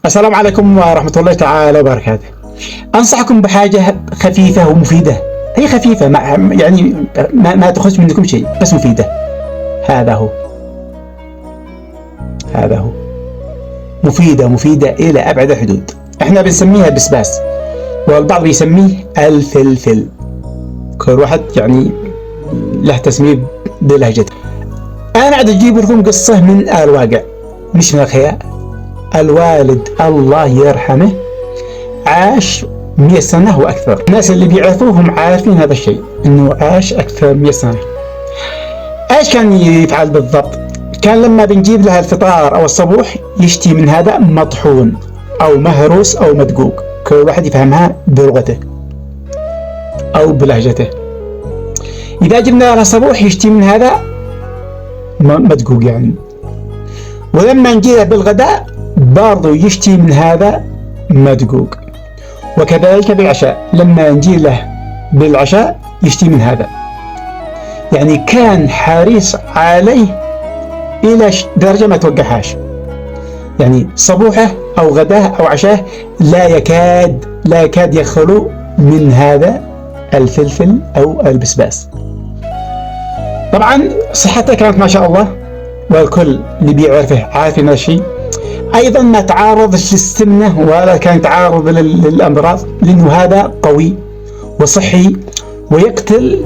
السلام عليكم ورحمة الله تعالى وبركاته. أنصحكم بحاجة خفيفة ومفيدة. هي خفيفة ما تخرج منكم شيء، بس مفيدة. هذا هو مفيدة إلى أبعد الحدود. إحنا بنسميها بسباس، والبعض بيسميه الفلفل. كل واحد له تسمية بلهجته. أنا قاعد أجيب لكم قصة من الواقع مش من الخيال. الوالد الله يرحمه عاش 100 سنة وأكثر. الناس اللي بيعرفوهم عارفين هذا الشيء، إنه عاش أكثر 100 سنة. إيش كان يفعل بالضبط؟ كان لما بنجيب له الفطار أو الصبوح يشتي من هذا مطحون أو مهروس أو مدقوق، كل واحد يفهمها بلغته أو بلهجته. إذا جبنا له الصبوح يشتي من هذا مدقوق ولما نجي له بالغداء برضو يشتي من هذا مدقوق، وكذلك بالعشاء لما نجي له بالعشاء يشتي من هذا. كان حريص عليه إلى درجة ما توقعهاش. صبوحه أو غداه أو عشاه لا يكاد يخلو من هذا الفلفل أو البسباس. طبعا صحته كانت ما شاء الله، والكل اللي بيعرفه عارف هذا الشيء. أيضا ما تعارض للسمنة ولا كان تعارض للأمراض، لأنه هذا قوي وصحي ويقتل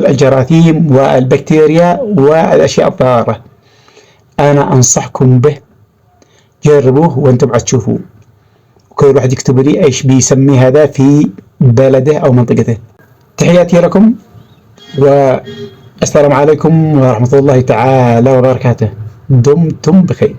الجراثيم والبكتيريا والأشياء الضارة. أنا أنصحكم به، جربوه وأنتم بعد تشوفوه. كل واحد يكتب لي إيش بيسمي هذا في بلده أو منطقته. تحياتي لكم، والسلام عليكم ورحمة الله تعالى وبركاته. دمتم بخير.